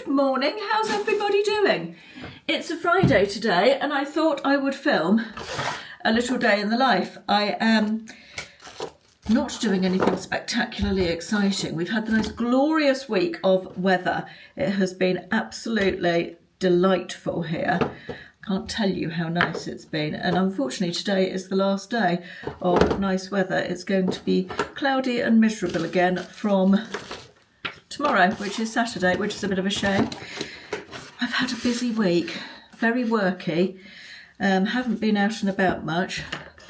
Good morning, how's everybody doing? It's a Friday today and I thought I would film a little day in the life. I am not doing anything spectacularly exciting. We've had the most glorious week of weather. It has been absolutely delightful here. Can't tell you how nice it's been, and unfortunately today is the last day of nice weather. It's going to be cloudy and miserable again from tomorrow, which is Saturday, which is a bit of a shame. I've had a busy week, very worky, haven't been out and about much,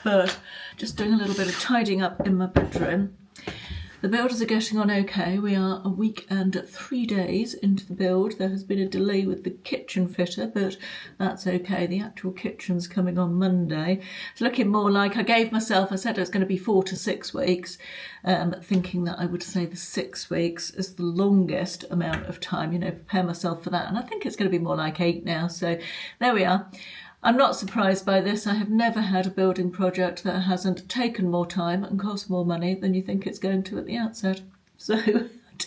but just doing a little bit of tidying up in my bedroom. The builders are getting on okay. We are a week and 3 days into the build. There has been a delay with the kitchen fitter, but that's okay. The actual kitchen's coming on Monday. It's looking more like, I said it was going to be 4 to 6 weeks, thinking that I would say the 6 weeks is the longest amount of time, prepare myself for that. And I think it's going to be more like 8 now. So there we are. I'm not surprised by this. I have never had a building project that hasn't taken more time and cost more money than you think it's going to at the outset. So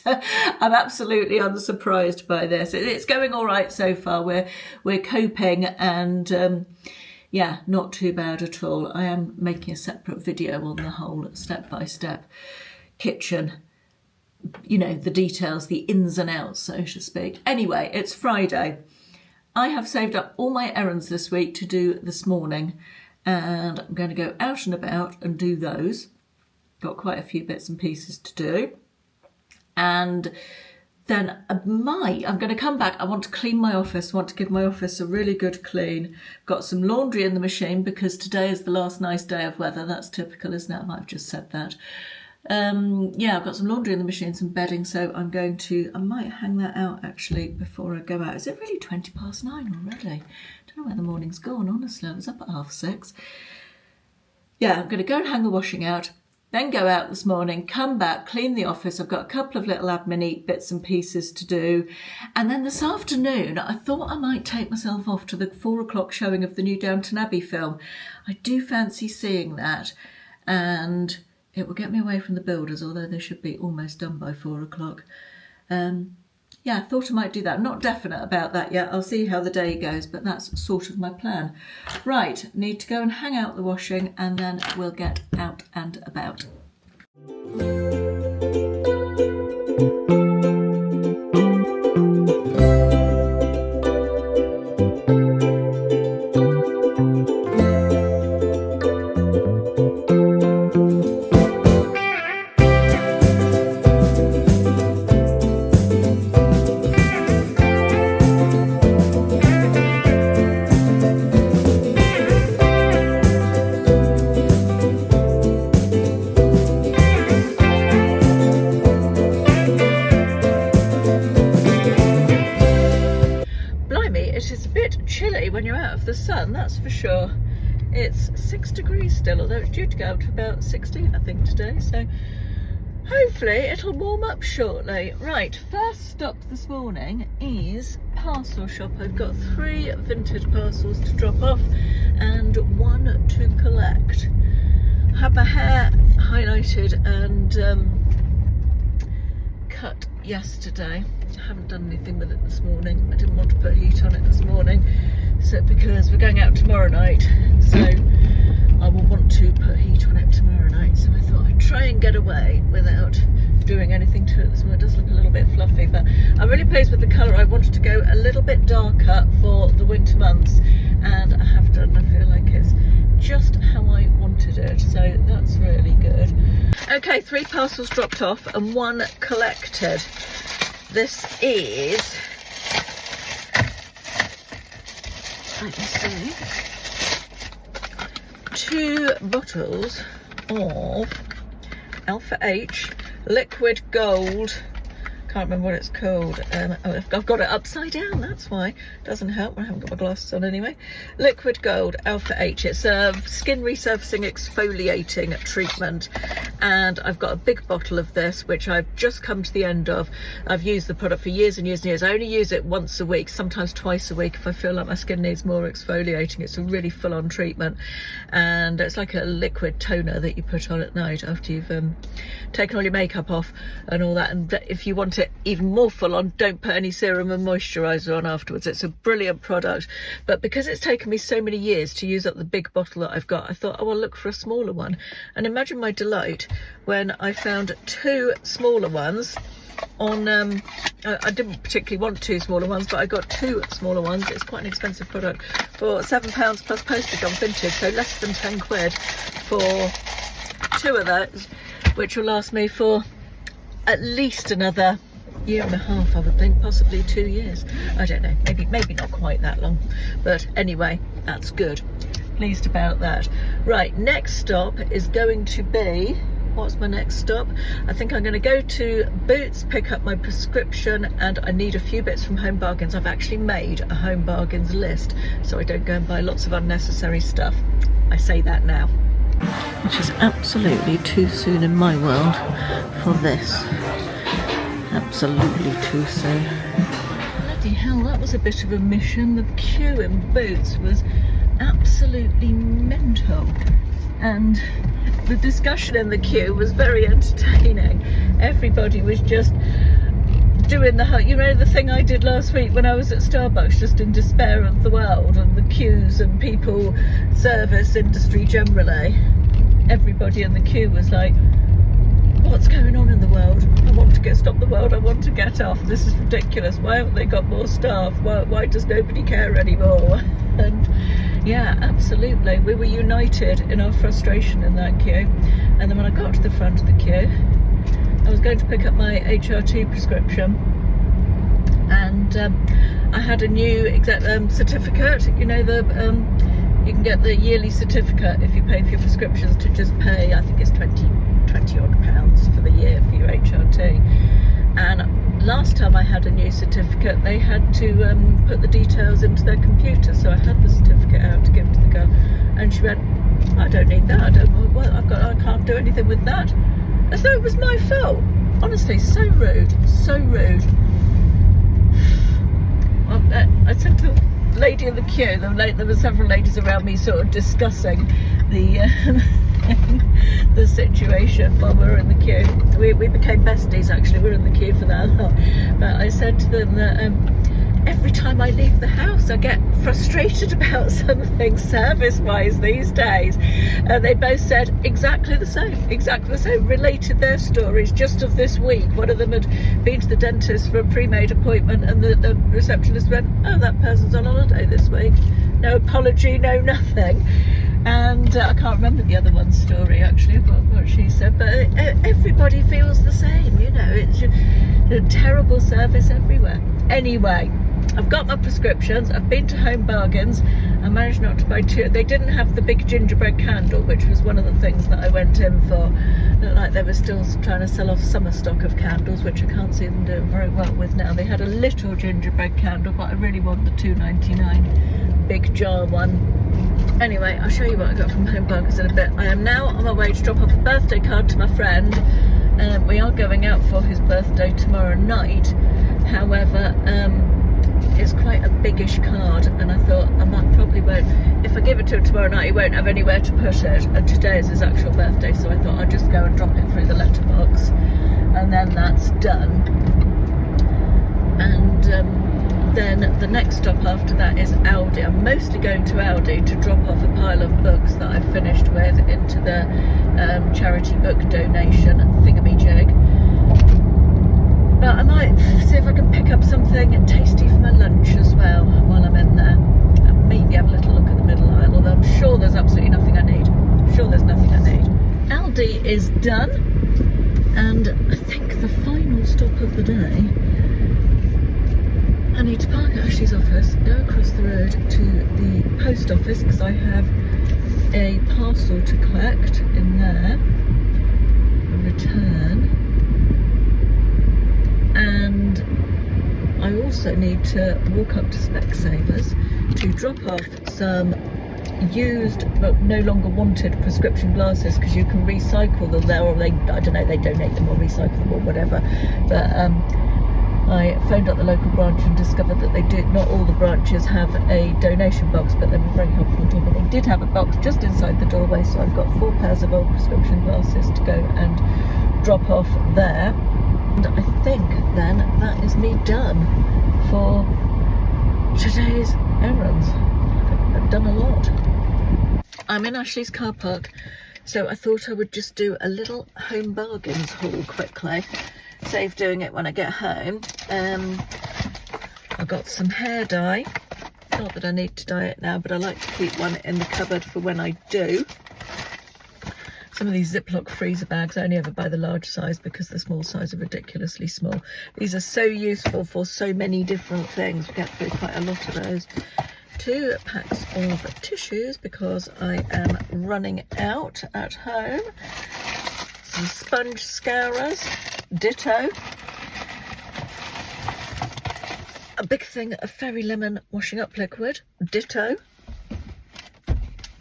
I'm absolutely unsurprised by this. It's going all right so far. We're coping and yeah, not too bad at all. I am making a separate video on the whole step-by-step kitchen, the details, the ins and outs, so to speak. Anyway, it's Friday. I have saved up all my errands this week to do this morning, and I'm going to go out and about and do those. Got quite a few bits and pieces to do. And then I'm going to come back. I want to clean my office. I want to give my office a really good clean. Got some laundry in the machine because today is the last nice day of weather. That's typical, isn't it? I might have just said that. Yeah, I've got some laundry in the machine, some bedding, so I might hang that out actually before I go out. Is it really 20 past 9 already? I don't know where the morning's gone, honestly. I was up at 6:30. Yeah, I'm going to go and hang the washing out, then go out this morning, come back, clean the office. I've got a couple of little admin bits and pieces to do. And then this afternoon, I thought I might take myself off to the 4 o'clock showing of the new Downton Abbey film. I do fancy seeing that, and it will get me away from the builders, although they should be almost done by 4 o'clock. Yeah, I thought I might do that. I'm not definite about that yet. I'll see how the day goes, but that's sort of my plan. Right, need to go and hang out the washing, and then we'll get out and about. When you're out of the sun, that's for sure. It's 6 degrees still, although it's due to go up to about 16 I think today, so hopefully it'll warm up shortly. Right, first stop this morning is parcel shop. I've got 3 vintage parcels to drop off and 1 to collect. I had my hair highlighted and cut yesterday. I haven't done anything with it this morning. I didn't want to put heat on it this morning, so because we're going out tomorrow night, so I will want to put heat on it tomorrow night. So I thought I'd try and get away without doing anything to it this morning. It does look a little bit fluffy, but I'm really pleased with the colour. I wanted to go a little bit darker for the winter months, and I have done. I feel like it's just how I wanted it, so that's really good. Okay, 3 parcels dropped off and 1 collected. This is, let me see, 2 bottles of Alpha H liquid gold. Can't remember what it's called. I've got it upside down, that's why. Doesn't help, I haven't got my glasses on anyway. Liquid gold Alpha H. It's a skin resurfacing exfoliating treatment, and I've got a big bottle of this which I've just come to the end of. I've used the product for years and years and years. I only use it once a week, sometimes twice a week if I feel like my skin needs more exfoliating. It's a really full-on treatment, and it's like a liquid toner that you put on at night after you've taken all your makeup off and all that. And if you want it it even more full on, don't put any serum and moisturiser on afterwards. It's a brilliant product, but because it's taken me so many years to use up the big bottle that I've got, I thought, oh, I'll look for a smaller one. And imagine my delight when I found 2 smaller ones on I didn't particularly want 2 smaller ones, but I got 2 smaller ones. It's quite an expensive product for £7 plus postage on Vinted, so less than 10 quid for 2 of those, which will last me for at least another year and a half, I would think, possibly 2 years. I don't know, maybe not quite that long, but anyway, that's good. Pleased about that. Right, next stop is going to be, what's my next stop? I think I'm going to go to Boots, pick up my prescription, and I need a few bits from Home Bargains. I've actually made a Home Bargains list, so I don't go and buy lots of unnecessary stuff. I say that now. Which is absolutely too soon in my world for this. Absolutely too soon. Bloody hell, that was a bit of a mission. The queue in Boots was absolutely mental. And the discussion in the queue was very entertaining. Everybody was just doing the whole, you know, the thing I did last week when I was at Starbucks, just in despair of the world and the queues and people, service industry generally. Everybody in the queue was like, what's going on in the world? I want to stop the world, I want to get off. This is ridiculous. Why haven't they got more staff? Why does nobody care anymore? And yeah, absolutely. We were united in our frustration in that queue. And then when I got to the front of the queue, I was going to pick up my HRT prescription, and I had a new certificate. You know, you can get the yearly certificate if you pay for your prescriptions, to just pay, I think it's 20 odd pounds for the year for your HRT. And last time I had a new certificate, they had to put the details into their computer, so I had the certificate out to give to the girl, and she went, I don't need that, I can't do anything with that. As though it was my fault. Honestly, so rude, so rude. Well, I said to the lady in the queue, there were several ladies around me sort of discussing the the situation while we were in the queue. We became besties, actually. We were in the queue for that a lot. But I said to them that every time I leave the house I get frustrated about something service-wise these days. And they both said exactly the same, related their stories just of this week. One of them had been to the dentist for a pre-made appointment, and the receptionist went, oh, that person's on holiday this week. No apology, no nothing. And I can't remember the other one's story, actually, what she said, but everybody feels the same, you know. It's a terrible service everywhere. Anyway, I've got my prescriptions, I've been to Home Bargains, I managed not to buy 2. They didn't have the big gingerbread candle, which was one of the things that I went in for. Looked like they were still trying to sell off summer stock of candles, which I can't see them doing very well with now. They had a little gingerbread candle, but I really want the £2.99 big jar one. Anyway, I'll show you what I got from Home Bargains in a bit. I am now on my way to drop off a birthday card to my friend. We are going out for his birthday tomorrow night. However, it's quite a biggish card, and I thought probably won't, if I give it to him tomorrow night, he won't have anywhere to put it, and today is his actual birthday, so I thought I'd just go and drop it through the letterbox, and then that's done. And then the next stop after that is Aldi. I'm mostly going to Aldi to drop off a pile of books that I've finished with into the charity book donation thingamajig. But I might see if I can pick up something tasty for my lunch as well while I'm in there. And maybe have a little look at the middle aisle, although I'm sure there's absolutely nothing I need. I'm sure there's nothing I need. Aldi is done, and I think the final stop of the day, I need to park at Ashley's office, go across the road to the post office because I have a parcel to collect in there, return, and I also need to walk up to Specsavers to drop off some used but no longer wanted prescription glasses, because you can recycle them there, or they, I don't know, they donate them or recycle them or whatever. But I phoned up the local branch and discovered that they did, not all the branches have a donation box, but they were very helpful to me. But they did have a box just inside the doorway, so I've got 4 pairs of old prescription glasses to go and drop off there. And I think then that is me done for today's errands. I've done a lot. I'm in Ashley's car park, so I thought I would just do a little home bargains haul quickly. Save doing it when I get home. I got some hair dye. Not that I need to dye it now, but I like to keep one in the cupboard for when I do. Some of these Ziploc freezer bags, I only ever buy the large size because the small size are ridiculously small. These are so useful for so many different things. We get through quite a lot of those. 2 packs of tissues because I am running out at home. Some sponge scourers, ditto. A big thing of Fairy Lemon washing up liquid, ditto.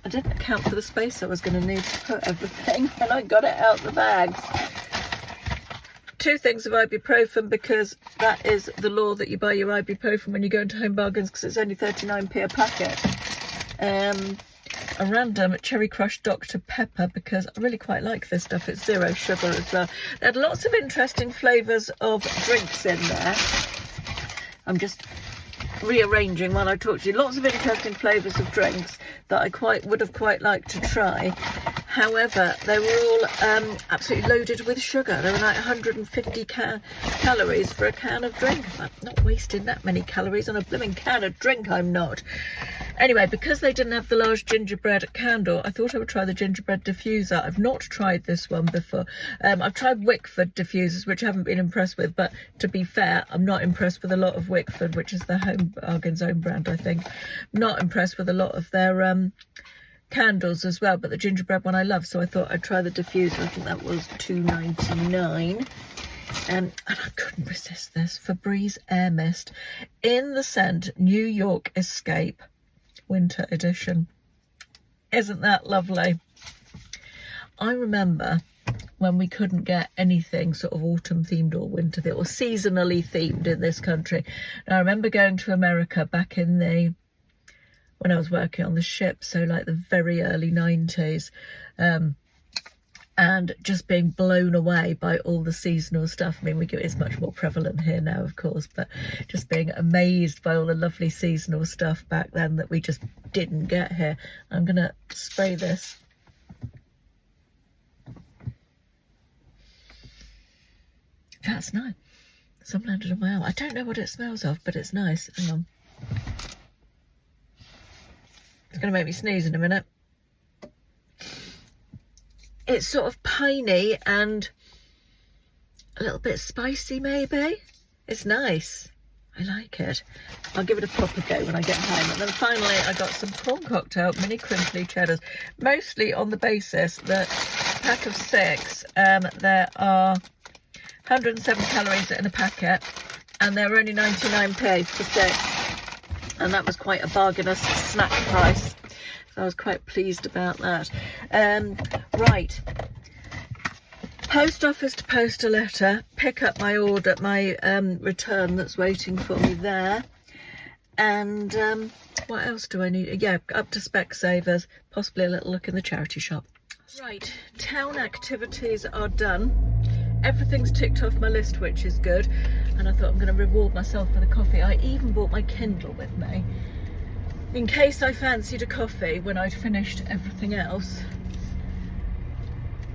I didn't account for the space I was going to need to put everything, and I got it out the bags. 2 things of ibuprofen, because that is the law that you buy your ibuprofen when you go into Home Bargains, because it's only 39p a packet. A random cherry crushed Dr. Pepper, because I really quite like this stuff. It's 0 sugar as well. They had lots of interesting flavours of drinks in there. I'm just rearranging while I talk to you. Lots of interesting flavours of drinks that I would have quite liked to try. However, they were all absolutely loaded with sugar. They were like 150 calories for a can of drink. I'm not wasting that many calories on a blooming can of drink, I'm not. Anyway, because they didn't have the large gingerbread candle, I thought I would try the gingerbread diffuser. I've not tried this one before. I've tried Wickford diffusers, which I haven't been impressed with, but to be fair, I'm not impressed with a lot of Wickford, which is the Home Bargains own brand, I think. I'm not impressed with a lot of their candles as well, but the gingerbread one I love, so I thought I'd try the diffuser. I think that was £2.99. And I couldn't resist this. Febreze Air Mist in the scent New York Escape Winter Edition. Isn't that lovely? I remember when we couldn't get anything sort of autumn themed or winter themed or seasonally themed in this country. And I remember going to America back in when I was working on the ship, so like the very early 90s, and just being blown away by all the seasonal stuff. I mean, it's much more prevalent here now, of course, but just being amazed by all the lovely seasonal stuff back then that we just didn't get here. I'm going to spray this. That's nice. Some landed on my arm. I don't know what it smells of, but it's nice. Hang on. It's going to make me sneeze in a minute. It's sort of piney and a little bit spicy, maybe. It's nice. I like it. I'll give it a proper go when I get home. And then finally, I got some corn cocktail mini crinkly cheddars, mostly on the basis that a pack of 6, there are 107 calories in a packet, and they're only 99p for 6. And that was quite a bargainous snack price. I was quite pleased about that. Right, post office to post a letter, pick up my order, my return that's waiting for me there, and what else do I need? Yeah, up to Specsavers, possibly a little look in the charity shop. Right, town activities are done. Everything's ticked off my list, which is good, and I thought I'm going to reward myself with a coffee. I even brought my Kindle with me, in case I fancied a coffee when I'd finished everything else.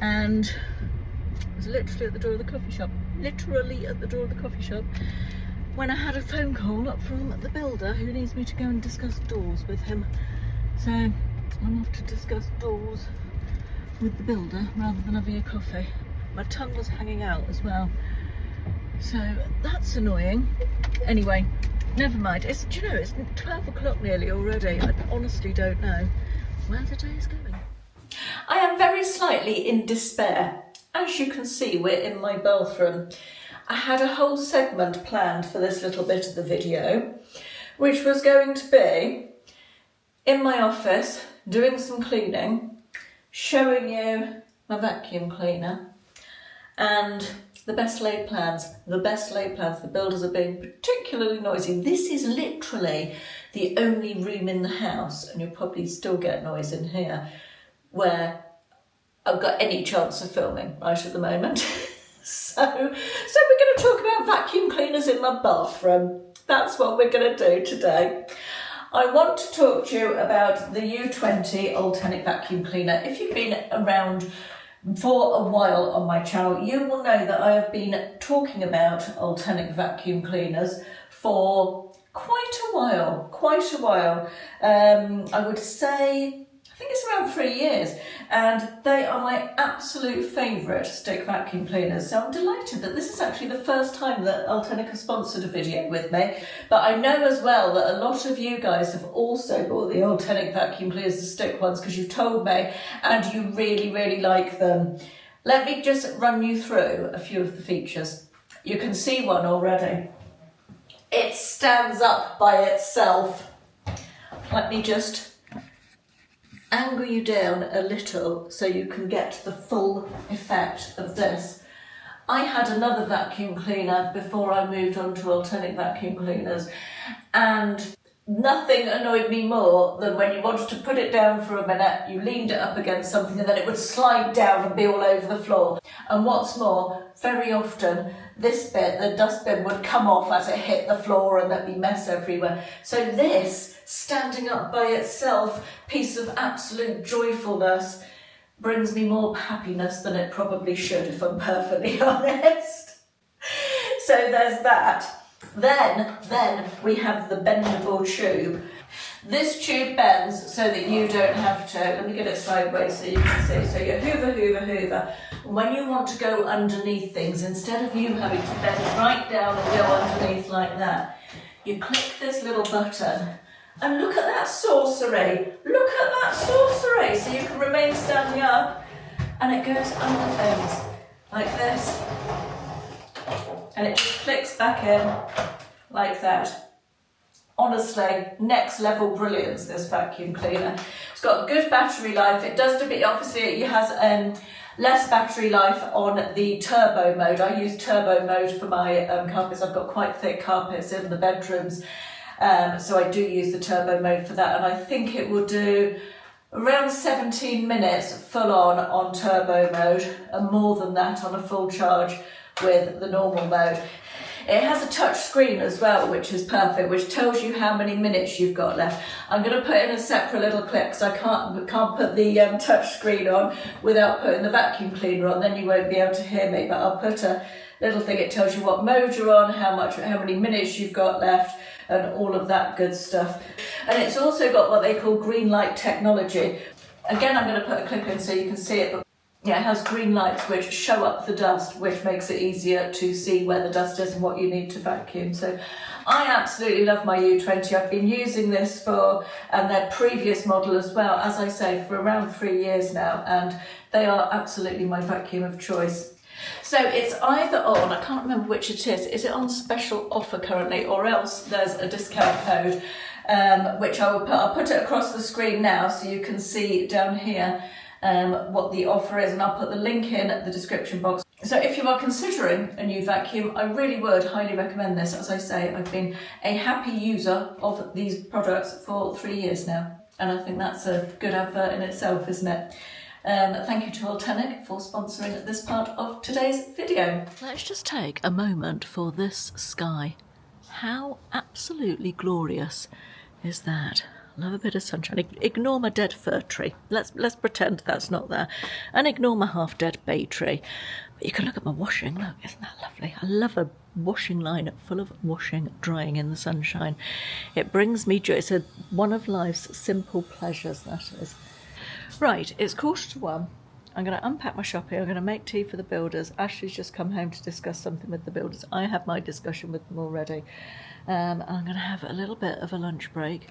And I was literally at the door of the coffee shop, when I had a phone call from the builder who needs me to go and discuss doors with him. So I'm off to discuss doors with the builder rather than having a coffee. My tongue was hanging out as well, so that's annoying. Anyway, never mind. It's 12 o'clock nearly already. I honestly don't know where the day is going. I am very slightly in despair. As you can see, we're in my bathroom. I had a whole segment planned for this little bit of the video, which was going to be in my office, doing some cleaning, showing you my vacuum cleaner, and the best laid plans. The builders are being particularly noisy. This is literally the only room in the house, and you'll probably still get noise in here, where I've got any chance of filming right at the moment. So we're going to talk about vacuum cleaners in my bathroom. That's what we're going to do today. I want to talk to you about the U20 Ultenic Vacuum Cleaner. If you've been around for a while on my channel, you will know that I have been talking about Ultenic vacuum cleaners for quite a while. I would say, I think it's around 3 years, and they are my absolute favourite stick vacuum cleaners. So I'm delighted that this is actually the first time that Ultenic has sponsored a video with me. But I know as well that a lot of you guys have also bought the Ultenic vacuum cleaners, the stick ones, because you've told me, and you really like them. Let me just run you through a few of the features. You can see one already. It stands up by itself. Let me just angle you down a little so you can get the full effect of this. I had another vacuum cleaner before I moved on to Ultenic vacuum cleaners, and nothing annoyed me more than when you wanted to put it down for a minute, you leaned it up against something and then it would slide down and be all over the floor. And what's more, very often this bit, the dustbin, would come off as it hit the floor and there'd be mess everywhere. So this, standing up by itself, piece of absolute joyfulness, brings me more happiness than it probably should, if I'm perfectly honest. So there's that. Then we have the bendable tube. This tube bends so that you don't have to, let me get it sideways so you can see. So you hoover. When you want to go underneath things, instead of you having to bend right down and go underneath like that, you click this little button and look at that sorcery. So you can remain standing up and it goes under things like this. And it just clicks back in like that. Honestly, next level brilliance, this vacuum cleaner. It's got good battery life. It does obviously it has less battery life on the turbo mode. I use turbo mode for my carpets. I've got quite thick carpets in the bedrooms, so I do use the turbo mode for that, and I think it will do around 17 minutes full on turbo mode, and more than that on a full charge with the normal mode. It has a touch screen as well, which is perfect, which tells you how many minutes you've got left. I'm going to put in a separate little clip because I can't put the touch screen on without putting the vacuum cleaner on, then you won't be able to hear me, but I'll put a little thing. It tells you what mode you're on, how many minutes you've got left, and all of that good stuff. And it's also got what they call green light technology. Again, I'm going to put a clip in so you can see it, but yeah, it has green lights which show up the dust, which makes it easier to see where the dust is and what you need to vacuum. So I absolutely love my U20. I've been using this for, and their previous model as well, as I say, for around 3 years now, and they are absolutely my vacuum of choice. So it's either on, I can't remember which it is it on special offer currently, or else there's a discount code, which I'll put it across the screen now so you can see down here what the offer is, and I'll put the link in the description box. So if you are considering a new vacuum, I really would highly recommend this. As I say, I've been a happy user of these products for 3 years now, and I think that's a good advert in itself, isn't it? Thank you to Ultenic for sponsoring this part of today's video. Let's just take a moment for this sky. How absolutely glorious is that? Love a bit of sunshine. Ignore my dead fir tree. Let's pretend that's not there. And ignore my half-dead bay tree. But you can look at my washing. Look, isn't that lovely? I love a washing line full of washing, drying in the sunshine. It brings me joy. It's one of life's simple pleasures, that is. Right, it's 1:45. I'm going to unpack my shopping. I'm going to make tea for the builders. Ashley's just come home to discuss something with the builders. I have my discussion with them already. And I'm going to have a little bit of a lunch break.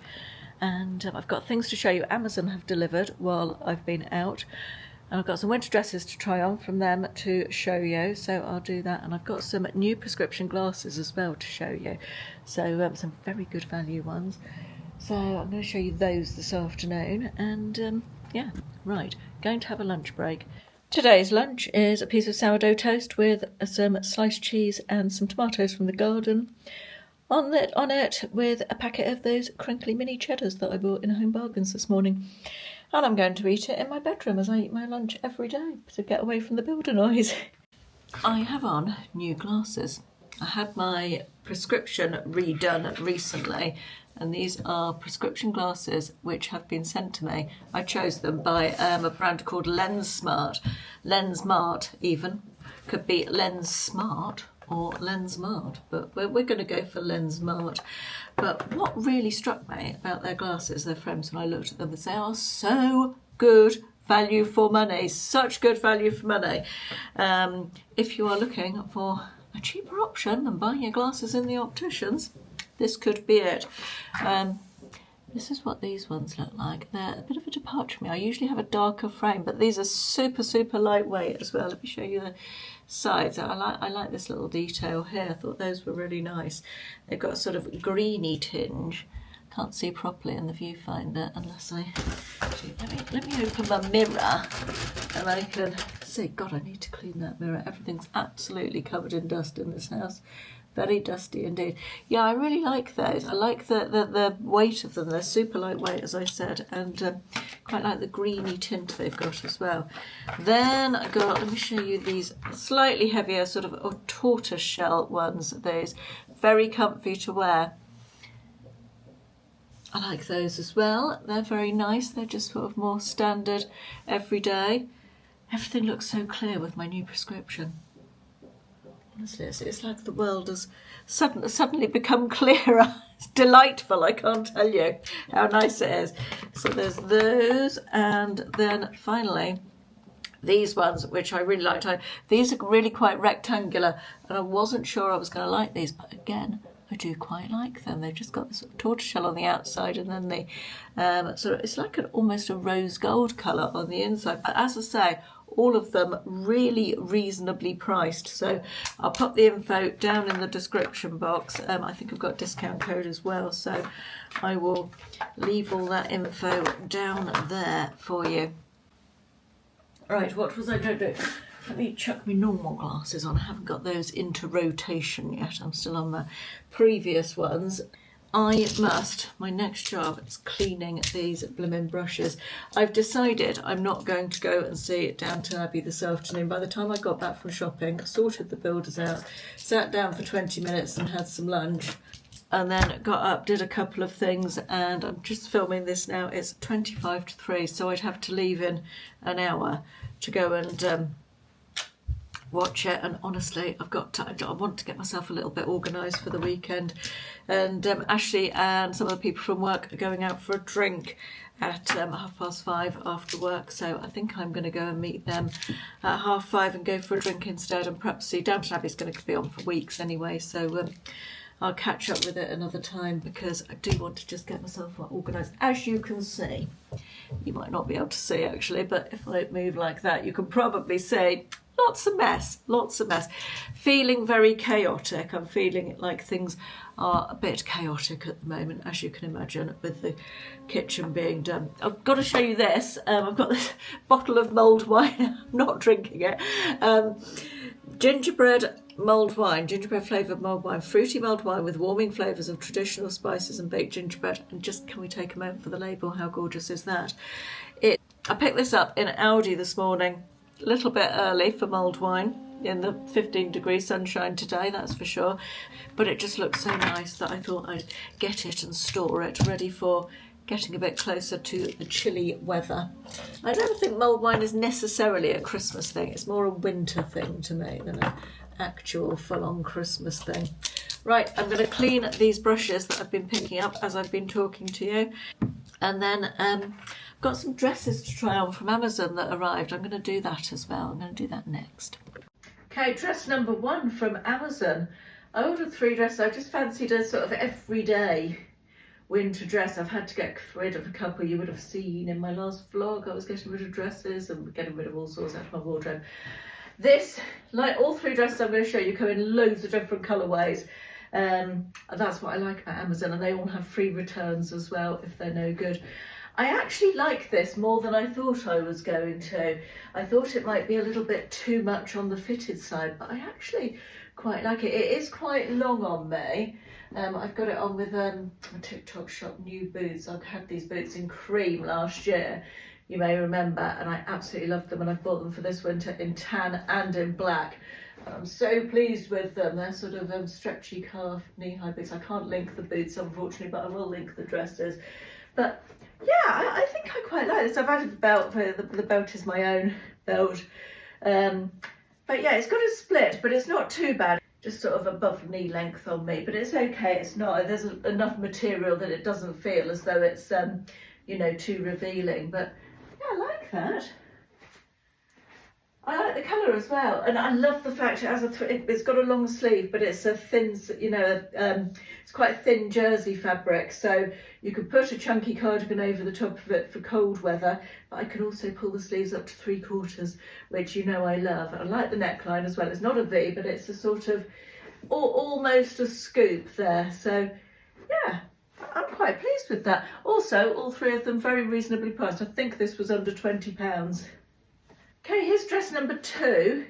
And I've got things to show you. Amazon have delivered while I've been out. And I've got some winter dresses to try on from them to show you. So I'll do that. And I've got some new prescription glasses as well to show you. So some very good value ones. So I'm going to show you those this afternoon. And yeah, right, going to have a lunch break. Today's lunch is a piece of sourdough toast with some sliced cheese and some tomatoes from the garden. On it with a packet of those crinkly mini cheddars that I bought in Home Bargains this morning. And I'm going to eat it in my bedroom as I eat my lunch every day to get away from the builder noise. I have on new glasses. I had my prescription redone recently, and these are prescription glasses which have been sent to me. I chose them by a brand called Lensmart. Lensmart even. Could be Lensmart or Lensmart, but we're going to go for Lensmart. But what really struck me about their glasses, their frames, when I looked at them, is they are so good value for money, such good value for money. If you are looking for a cheaper option than buying your glasses in the opticians, this could be it. This is what these ones look like. They're a bit of a departure from me. I usually have a darker frame, but these are super, super lightweight as well. Let me show you the sides. I like this little detail here. I thought those were really nice. They've got a sort of greeny tinge. Can't see properly in the viewfinder unless I... Let me open my mirror and I can see. God, I need to clean that mirror. Everything's absolutely covered in dust in this house. Very dusty indeed. Yeah, I really like those. I like the weight of them. They're super lightweight, as I said, and quite like the greeny tint they've got as well. Then I got, let me show you these slightly heavier sort of tortoise shell ones. These very comfy to wear. I like those as well. They're very nice. They're just sort of more standard every day. Everything looks so clear with my new prescription. Honestly, it's like the world has suddenly become clearer. It's delightful, I can't tell you how nice it is. So there's those, and then finally these ones, which I really liked. These are really quite rectangular, and I wasn't sure I was going to like these, but again, I do quite like them. They've just got this sort of tortoiseshell on the outside, and then the sort of, it's like almost a rose gold colour on the inside. But as I say, all of them really reasonably priced. So I'll pop the info down in the description box. I think I've got a discount code as well, so I will leave all that info down there for you. Right, what was I going to do? Let me chuck my normal glasses on. I haven't got those into rotation yet. I'm still on my previous ones. My next job is cleaning these blimmin' brushes. I've decided I'm not going to go and see Downton Abbey this afternoon. By the time I got back from shopping, sorted the builders out, sat down for 20 minutes and had some lunch, and then got up, did a couple of things, and I'm just filming this now. It's 25 to 3, so I'd have to leave in an hour to go and watch it. And honestly, I want to get myself a little bit organised for the weekend. And Ashley and some of the people from work are going out for a drink at 5:30 after work, so I think I'm going to go and meet them at 5:30 and go for a drink instead, and perhaps see Downton Abbey is going to be on for weeks anyway, so I'll catch up with it another time, because I do want to just get myself organised. As you can see, you might not be able to see actually, but if I move like that, you can probably see lots of mess. Feeling very chaotic. I'm feeling like things are a bit chaotic at the moment, as you can imagine, with the kitchen being done. I've got to show you this. I've got this bottle of mulled wine. I'm not drinking it. Gingerbread flavoured mulled wine, fruity mulled wine with warming flavours of traditional spices and baked gingerbread. And just, can we take a moment for the label? How gorgeous is that? I picked this up in Aldi this morning, a little bit early for mulled wine, in the 15-degree sunshine today, that's for sure. But it just looks so nice that I thought I'd get it and store it, ready for getting a bit closer to the chilly weather. I don't think mulled wine is necessarily a Christmas thing. It's more a winter thing to me than an actual full-on Christmas thing. Right, I'm going to clean these brushes that I've been picking up as I've been talking to you. And then got some dresses to try on from Amazon that arrived. I'm going to do that as well. I'm going to do that next. Okay, dress number 1 from Amazon. I ordered 3 dresses. I just fancied a sort of everyday winter dress. I've had to get rid of a couple you would have seen in my last vlog. I was getting rid of dresses and getting rid of all sorts out of my wardrobe. This, like all 3 dresses I'm going to show you, come in loads of different colourways. That's what I like about Amazon, and they all have free returns as well if they're no good. I actually like this more than I thought I was going to. I thought it might be a little bit too much on the fitted side, but I actually quite like it. It is quite long on me. I've got it on with a TikTok shop new boots. I've had these boots in cream last year, you may remember, and I absolutely loved them, and I bought them for this winter in tan and in black. I'm so pleased with them. They're sort of stretchy calf knee-high boots. I can't link the boots, unfortunately, but I will link the dresses. But yeah, I think I quite like this. I've added the belt. The belt is my own belt. But yeah, it's got a split, but it's not too bad. Just sort of above knee length on me, but it's okay. It's not. There's enough material that it doesn't feel as though it's you know, too revealing. But yeah, I like that. I like the colour as well, and I love the fact it has it's got a long sleeve, but it's a thin, you know, it's quite a thin jersey fabric, so you could put a chunky cardigan over the top of it for cold weather, but I can also pull the sleeves up to 3/4, which you know I love. I like the neckline as well. It's not a V, but it's a sort of almost a scoop there, so yeah. I'm quite pleased with that. Also, all three of them very reasonably priced. I think this was under £20. Okay, here's dress number 2.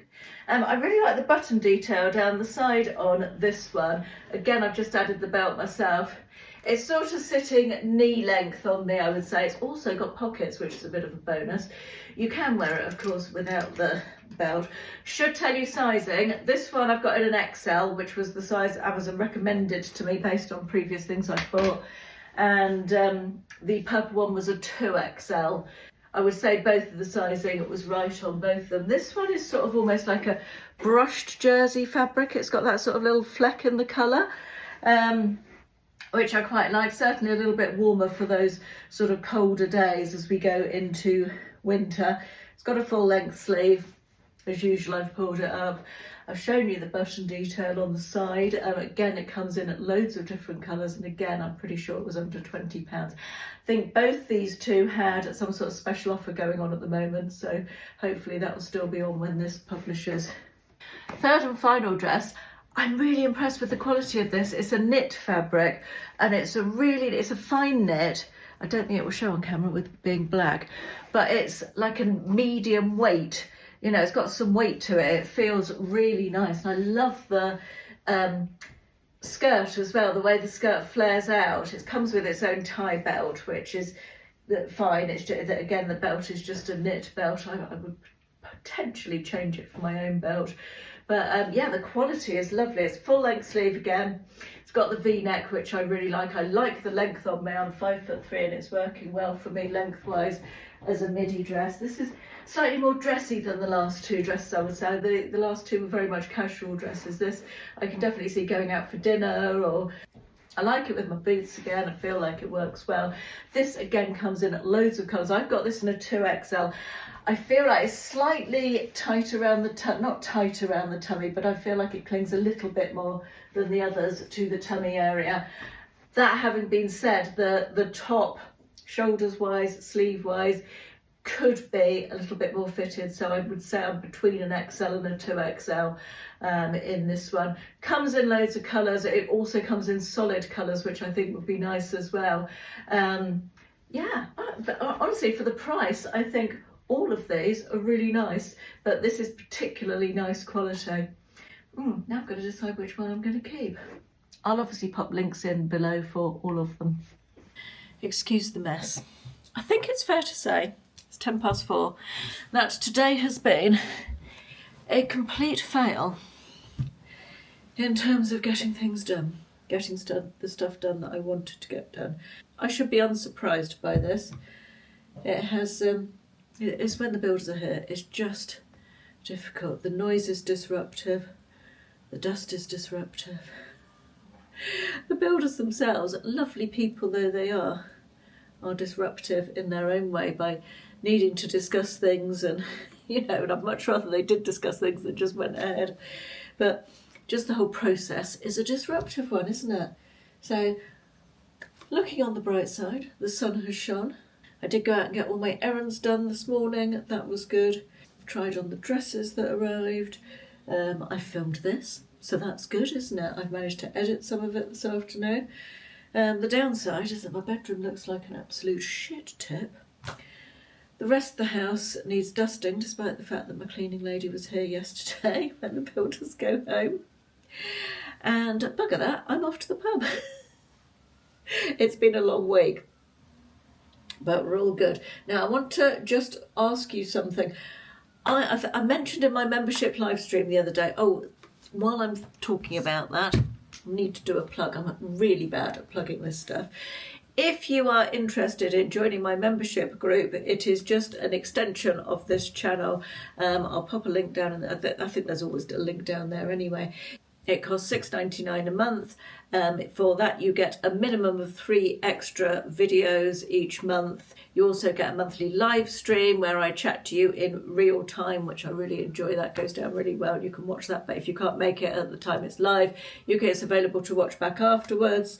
I really like the button detail down the side on this one. Again, I've just added the belt myself. It's sort of sitting knee length on me, I would say. It's also got pockets, which is a bit of a bonus. You can wear it, of course, without the belt. Should tell you sizing. This one I've got in an XL, which was the size Amazon recommended to me based on previous things I bought. And the purple one was a 2XL. I would say both of the sizing was right on both of them. This one is sort of almost like a brushed jersey fabric. It's got that sort of little fleck in the colour, which I quite like. Certainly a little bit warmer for those sort of colder days as we go into winter. It's got a full length sleeve. As usual, I've pulled it up. I've shown you the button detail on the side. Again, it comes in at loads of different colours, and again, I'm pretty sure it was under £20. I think both these two had some sort of special offer going on at the moment, so hopefully that will still be on when this publishes. Third and final dress. I'm really impressed with the quality of this. It's a knit fabric, and it's a fine knit. I don't think it will show on camera with being black, but it's like a medium weight. You know, it's got some weight to it. It feels really nice. And I love the skirt as well, the way the skirt flares out. It comes with its own tie belt, which is fine. It's just, again, the belt is just a knit belt. I would potentially change it for my own belt. But yeah, the quality is lovely. It's full length sleeve again. It's got the V-neck, which I really like. I like the length on me. I'm 5'3" and it's working well for me lengthwise as a midi dress. This is slightly more dressy than the last two dresses, I would say. The last two were very much casual dresses. This I can definitely see going out for dinner, or I like it with my boots again. I feel like it works well. This again comes in at loads of colours. I've got this in a 2XL. I feel like it's slightly tight around the not tight around the tummy, but I feel like it clings a little bit more than the others to the tummy area. That having been said, the top, shoulders wise, sleeve wise, could be a little bit more fitted, so I would say I'm between an XL and a 2XL in this one. Comes in loads of colours. It also comes in solid colours, which I think would be nice as well. Yeah, but honestly, for the price, I think all of these are really nice, but this is particularly nice quality. Now I've got to decide which one I'm going to keep. I'll obviously pop links in below for all of them. Excuse the mess. I think it's fair to say, it's 4:10, that today has been a complete fail in terms of getting things done, getting the stuff done that I wanted to get done. I should be unsurprised by this. It has, it's when the builders are here, it's just difficult. The noise is disruptive, the dust is disruptive. The builders themselves, lovely people though they are disruptive in their own way by needing to discuss things, and you know, and I'd much rather they did discuss things than just went ahead. But just the whole process is a disruptive one, isn't it? So looking on the bright side, the sun has shone. I did go out and get all my errands done this morning. That was good. I've tried on the dresses that arrived. I filmed this, so that's good, isn't it? I've managed to edit some of it this afternoon. The downside is that my bedroom looks like an absolute shit tip. The rest of the house needs dusting, despite the fact that my cleaning lady was here yesterday when the builders go home. And bugger that, I'm off to the pub. It's been a long week, but we're all good. Now I want to just ask you something. I mentioned in my membership live stream the other day, oh, while I'm talking about that, I need to do a plug. I'm really bad at plugging this stuff. If you are interested in joining my membership group, it is just an extension of this channel. I'll pop a link down, and I think there's always a link down there anyway. It costs $6.99 a month. For that, you get a minimum of 3 extra videos each month. You also get a monthly live stream where I chat to you in real time, which I really enjoy. That goes down really well. You can watch that, but if you can't make it at the time it's live, it's available to watch back afterwards.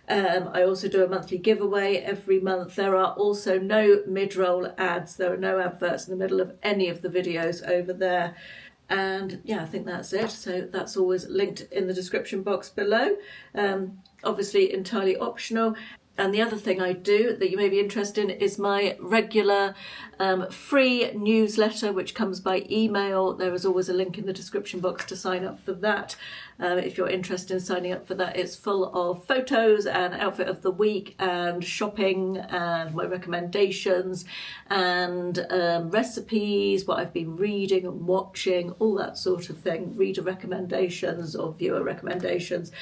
I also do a monthly giveaway every month. There are also no mid-roll ads. There are no adverts in the middle of any of the videos over there. And yeah, I think that's it. So that's always linked in the description box below. Obviously entirely optional. And the other thing I do that you may be interested in is my regular free newsletter, which comes by email. There is always a link in the description box to sign up for that. If you're interested in signing up for that, it's full of photos and outfit of the week and shopping and my recommendations and recipes, what I've been reading and watching, all that sort of thing, reader recommendations or viewer recommendations,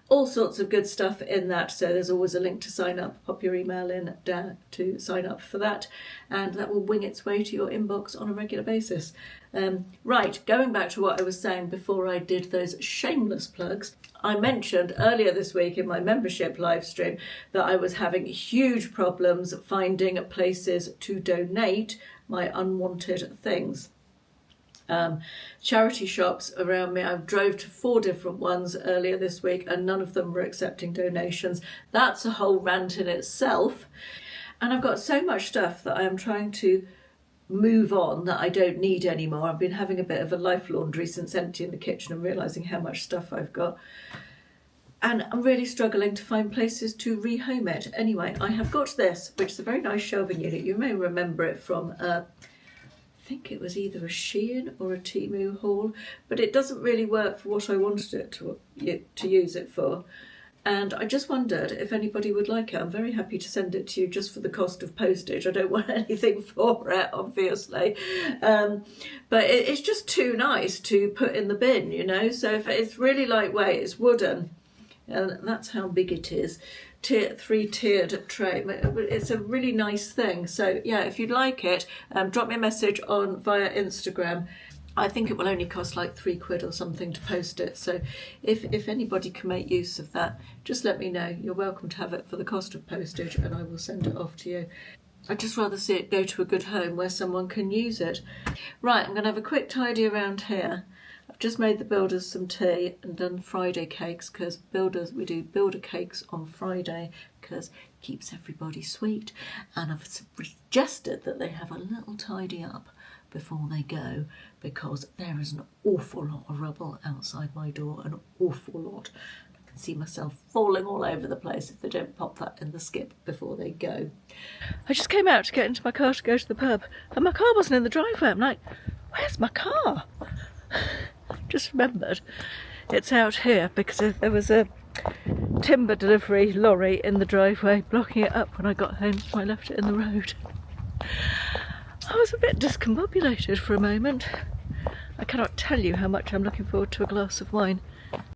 all sorts of good stuff in that. So there's always a link to sign up. Pop your email in down to sign up for that, and that will wing its way to your inbox on a regular basis. Right, going back to what I was saying before I did those shameless plugs, I mentioned earlier this week in my membership live stream that I was having huge problems finding places to donate my unwanted things. Charity shops around me. I drove to 4 different ones earlier this week and none of them were accepting donations. That's a whole rant in itself. And I've got so much stuff that I am trying to move on that I don't need anymore. I've been having a bit of a life laundry since emptying the kitchen and realising how much stuff I've got. And I'm really struggling to find places to rehome it. Anyway, I have got this, which is a very nice shelving unit. You may remember it from, I think it was either a Shein or a Temu haul, but it doesn't really work for what I wanted it to use it for. And I just wondered if anybody would like it. I'm very happy to send it to you just for the cost of postage. I don't want anything for it, obviously. But it's just too nice to put in the bin, you know. So if it's really lightweight, it's wooden. And that's how big it is. 3-tiered tray. It's a really nice thing. So yeah, if you'd like it, drop me a message via Instagram. I think it will only cost like £3 or something to post it. So if anybody can make use of that, just let me know. You're welcome to have it for the cost of postage and I will send it off to you. I'd just rather see it go to a good home where someone can use it. Right, I'm going to have a quick tidy around here. I've just made the builders some tea and done Friday cakes because we do builder cakes on Friday because it keeps everybody sweet. And I've suggested that they have a little tidy up before they go because there is an awful lot of rubble outside my door, an awful lot. I can see myself falling all over the place if they don't pop that in the skip before they go. I just came out to get into my car to go to the pub and my car wasn't in the driveway. I'm like, where's my car? Just remembered it's out here because there was a timber delivery lorry in the driveway blocking it up when I got home, so I left it in the road. I was a bit discombobulated for a moment. I cannot tell you how much I'm looking forward to a glass of wine.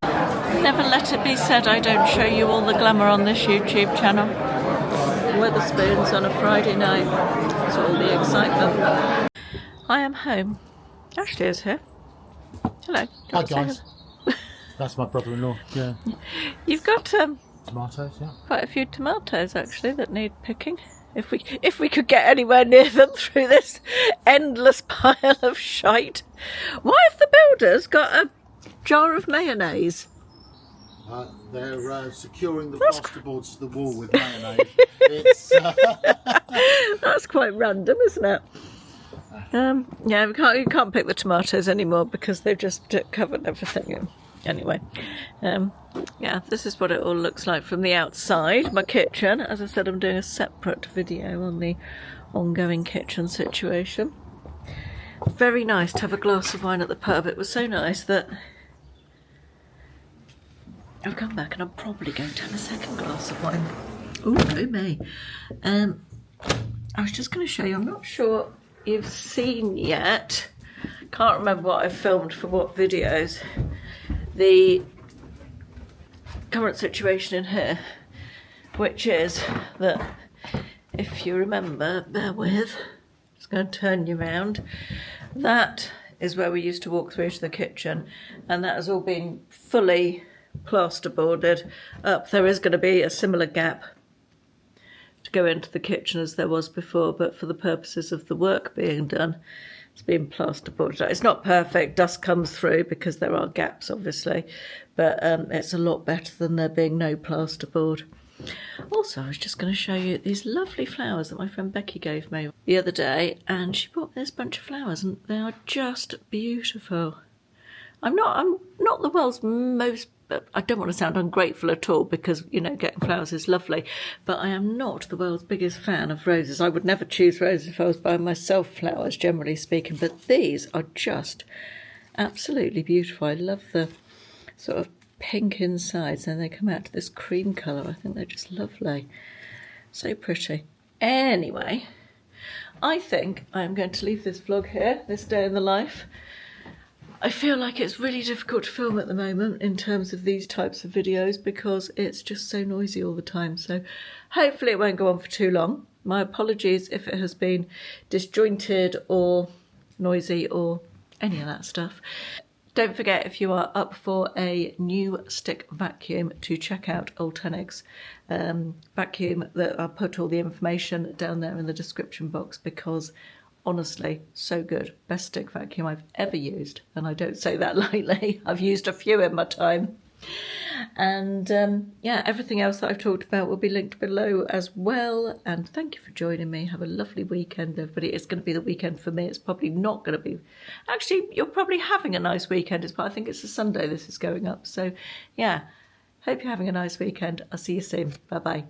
Never let it be said I don't show you all the glamour on this YouTube channel. Wetherspoons on a Friday night. It's all the excitement. I am home. Ashley is here. Hello. Hi guys. That's my brother-in-law. Yeah. You've got tomatoes, yeah. Quite a few tomatoes actually that need picking. If we could get anywhere near them through this endless pile of shite. Why have the builders got a jar of mayonnaise? They're securing the plasterboards to the wall with mayonnaise. It's, That's quite random, isn't it? Yeah, you can't pick the tomatoes anymore because they've just covered everything. Anyway, yeah, this is what it all looks like from the outside. My kitchen, as I said, I'm doing a separate video on the ongoing kitchen situation. Very nice to have a glass of wine at the pub. It was so nice that I've come back and I'm probably going to have a second glass of wine. Oh, go me. I was just going to show you, I'm not sure you've seen yet, can't remember what I've filmed for what videos, the current situation in here, which is that, if you remember, bear with, just going to turn you around, that is where we used to walk through to the kitchen, and that has all been fully plasterboarded up. There is going to be a similar gap to go into the kitchen as there was before, but for the purposes of the work being done, it's been plasterboarded. It's not perfect, dust comes through because there are gaps obviously, but it's a lot better than there being no plasterboard. Also, I was just going to show you these lovely flowers that my friend Becky gave me the other day, and she brought me this bunch of flowers and they are just beautiful. I'm not the world's most, I don't want to sound ungrateful at all because, you know, getting flowers is lovely, but I am not the world's biggest fan of roses. I would never choose roses if I was buying myself flowers, generally speaking, but these are just absolutely beautiful. I love the sort of pink insides and they come out to this cream colour. I think they're just lovely. So pretty. Anyway, I think I'm going to leave this vlog here, this day in the life. I feel like it's really difficult to film at the moment in terms of these types of videos because it's just so noisy all the time. So hopefully it won't go on for too long. My apologies if it has been disjointed or noisy or any of that stuff. Don't forget, if you are up for a new stick vacuum, to check out Ultenic's vacuum. That I'll put all the information down there in the description box because honestly, so good. Best stick vacuum I've ever used, and I don't say that lightly. I've used a few in my time. And yeah, everything else that I've talked about will be linked below as well. And thank you for joining me. Have a lovely weekend, everybody. It's going to be the weekend for me. It's probably not going to be... Actually, you're probably having a nice weekend. I think it's a Sunday this is going up. So yeah, hope you're having a nice weekend. I'll see you soon. Bye-bye.